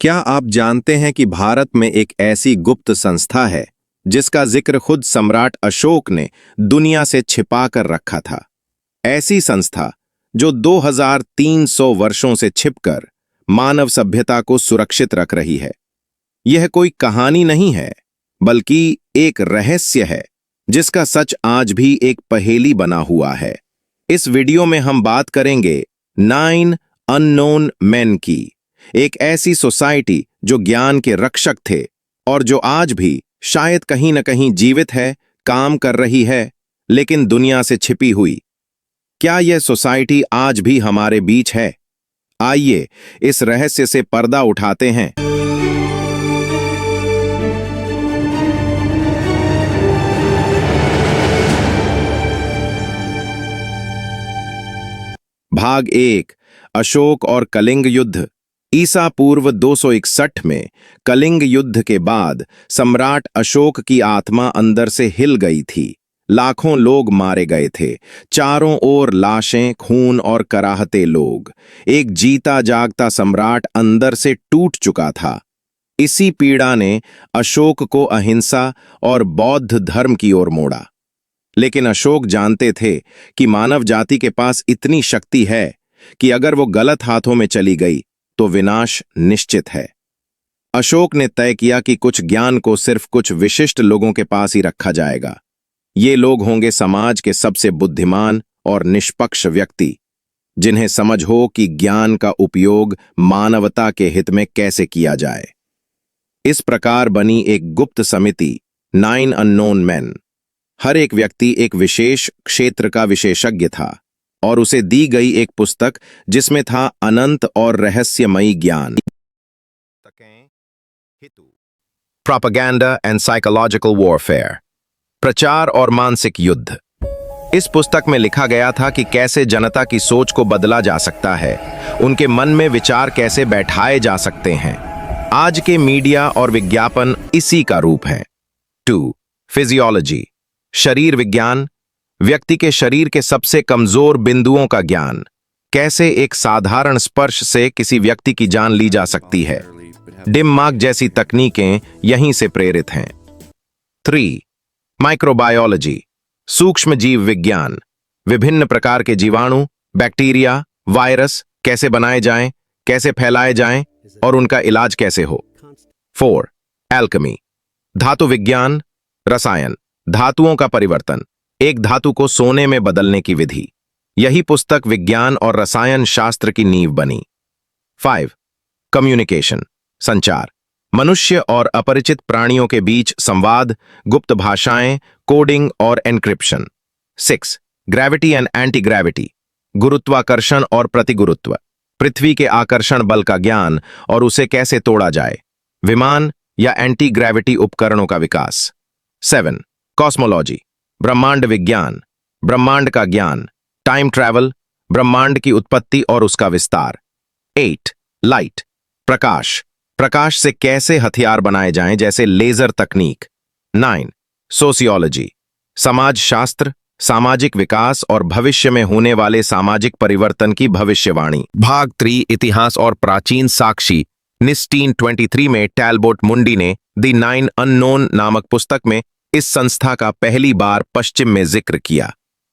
क्या आप जानते हैं कि भारत में एक ऐसी गुप्त संस्था है जिसका जिक्र खुद सम्राट अशोक ने दुनिया से छिपा कर रखा था। ऐसी संस्था जो 2300 वर्षों से छिपकर मानव सभ्यता को सुरक्षित रख रही है। यह कोई कहानी नहीं है, बल्कि एक रहस्य है जिसका सच आज भी एक पहेली बना हुआ है। इस वीडियो में हम बात करेंगे 9 अननोन मैन की, एक ऐसी सोसाइटी जो ज्ञान के रक्षक थे और जो आज भी शायद कहीं न कहीं जीवित है, काम कर रही है, लेकिन दुनिया से छिपी हुई। क्या यह सोसाइटी आज भी हमारे बीच है? आइए इस रहस्य से पर्दा उठाते हैं। भाग 1, अशोक और कलिंग युद्ध। ईसा पूर्व 261 में कलिंग युद्ध के बाद सम्राट अशोक की आत्मा अंदर से हिल गई थी। लाखों लोग मारे गए थे, चारों ओर लाशें, खून और कराहते लोग। एक जीता जागता सम्राट अंदर से टूट चुका था। इसी पीड़ा ने अशोक को अहिंसा और बौद्ध धर्म की ओर मोड़ा। लेकिन अशोक जानते थे कि मानव जाति के पास इतनी शक्ति है कि अगर वो गलत हाथों में चली गई तो विनाश निश्चित है। अशोक ने तय किया कि कुछ ज्ञान को सिर्फ कुछ विशिष्ट लोगों के पास ही रखा जाएगा। ये लोग होंगे समाज के सबसे बुद्धिमान और निष्पक्ष व्यक्ति, जिन्हें समझ हो कि ज्ञान का उपयोग मानवता के हित में कैसे किया जाए। इस प्रकार बनी एक गुप्त समिति, 9 अननोन मैन। हर एक व्यक्ति एक विशेष क्षेत्र का विशेषज्ञ था और उसे दी गई एक पुस्तक जिसमें था अनंत और रहस्यमयी ज्ञान। प्रोपेगेंडा एंड साइकोलॉजिकल वॉरफेयर, प्रचार और मानसिक युद्ध। इस पुस्तक में लिखा गया था कि कैसे जनता की सोच को बदला जा सकता है, उनके मन में विचार कैसे बैठाए जा सकते हैं। आज के मीडिया और विज्ञापन इसी का रूप है। 2. फिजियोलॉजी, शरीर विज्ञान, व्यक्ति के शरीर के सबसे कमजोर बिंदुओं का ज्ञान। कैसे एक साधारण स्पर्श से किसी व्यक्ति की जान ली जा सकती है। डिम मार्क जैसी तकनीकें यहीं से प्रेरित हैं। 3. माइक्रोबायोलॉजी, सूक्ष्म जीव विज्ञान, विभिन्न प्रकार के जीवाणु, बैक्टीरिया, वायरस कैसे बनाए जाएं, कैसे फैलाए जाएं और उनका इलाज कैसे हो। 4. एल्केमी, धातु विज्ञान, रसायन, धातुओं का परिवर्तन, एक धातु को सोने में बदलने की विधि। यही पुस्तक विज्ञान और रसायन शास्त्र की नींव बनी। 5. कम्युनिकेशन, संचार, मनुष्य और अपरिचित प्राणियों के बीच संवाद, गुप्त भाषाएं, कोडिंग और encryption. 6. Gravity and anti gravity, गुरुत्वाकर्षण और प्रतिगुरुत्व, पृथ्वी के आकर्षण बल का ज्ञान और उसे कैसे तोड़ा जाए। विमान या एंटी ग्रेविटी उपकरणों का विकास। 7. कॉस्मोलॉजी, ब्रह्मांड विज्ञान, ब्रह्मांड का ज्ञान, टाइम ट्रैवल, ब्रह्मांड की उत्पत्ति और उसका विस्तार। 8. लाइट, प्रकाश, प्रकाश से कैसे हथियार बनाए जाएं, जैसे लेजर तकनीक। 9. सोशियोलॉजी, समाज शास्त्र, सामाजिक विकास और भविष्य में होने वाले सामाजिक परिवर्तन की भविष्यवाणी। भाग 3, इतिहास और प्राचीन साक्षी। 1923 में टैलबोट मुंडी ने द 9 अननोन नामक पुस्तक में इस संस्था का पहली बार पश्चिम में जिक्र किया,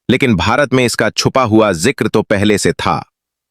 लेकिन भारत में इसका छुपा हुआ जिक्र तो पहले से था।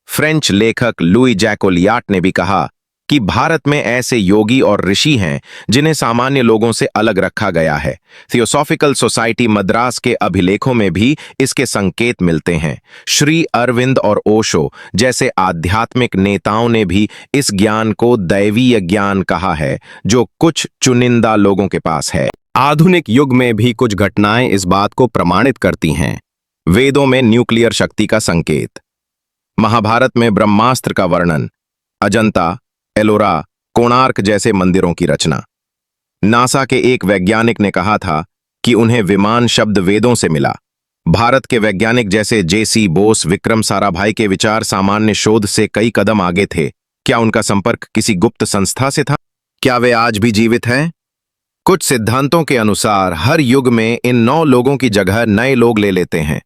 फ्रेंच लेखक लुई जैकोलियाट ने भी कहा कि भारत में ऐसे योगी और ऋषि हैं जिन्हें सामान्य लोगों से अलग रखा गया है। थियोसॉफिकल सोसाइटी मद्रास के अभिलेखों में भी इसके संकेत मिलते हैं। श्री अरविंद और ओशो जैसे आध्यात्मिक नेताओं ने भी इस ज्ञान को दैवीय ज्ञान कहा है, जो कुछ चुनिंदा लोगों के पास है। आधुनिक युग में भी कुछ घटनाएं इस बात को प्रमाणित करती हैं। वेदों में न्यूक्लियर शक्ति का संकेत, महाभारत में ब्रह्मास्त्र का वर्णन, अजंता, एलोरा, कोणार्क जैसे मंदिरों की रचना। नासा के एक वैज्ञानिक ने कहा था कि उन्हें विमान शब्द वेदों से मिला। भारत के वैज्ञानिक जैसे जे.सी. बोस, विक्रम साराभाई के विचार सामान्य शोध से कई कदम आगे थे। क्या उनका संपर्क किसी गुप्त संस्था से था? क्या वे आज भी जीवित हैं? कुछ सिद्धांतों के अनुसार हर युग में इन 9 लोगों की जगह नए लोग ले लेते हैं।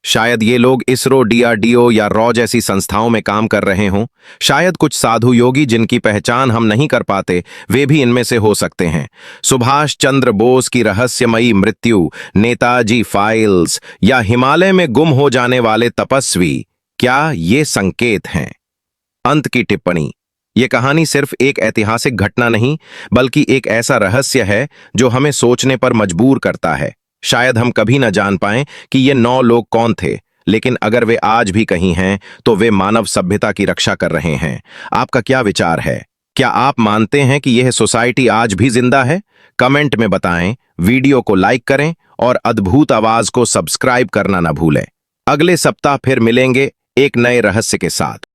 शायद ये लोग इसरो, डीआरडीओ या रॉ जैसी संस्थाओं में काम कर रहे हों। शायद कुछ साधु योगी जिनकी पहचान हम नहीं कर पाते, वे भी इनमें से हो सकते हैं। सुभाष चंद्र बोस की रहस्यमयी मृत्यु, नेताजी फाइल्स या हिमालय में गुम हो जाने वाले तपस्वी, क्या ये संकेत हैं? अंत की टिप्पणी। ये कहानी सिर्फ एक ऐतिहासिक घटना नहीं, बल्कि एक ऐसा रहस्य है जो हमें सोचने पर मजबूर करता है। शायद हम कभी न जान पाएं कि ये 9 लोग कौन थे, लेकिन अगर वे आज भी कहीं हैं, तो वे मानव सभ्यता की रक्षा कर रहे हैं। आपका क्या विचार है? क्या आप मानते हैं कि यह सोसाइटी आज भी जिंदा है? कमेंट में बताएं, वीडियो को लाइक करें और अद्भुत आवाज को सब्सक्राइब करना न भूलें। अगले सप्ताह फिर मिलेंगे एक नए रहस्य के साथ।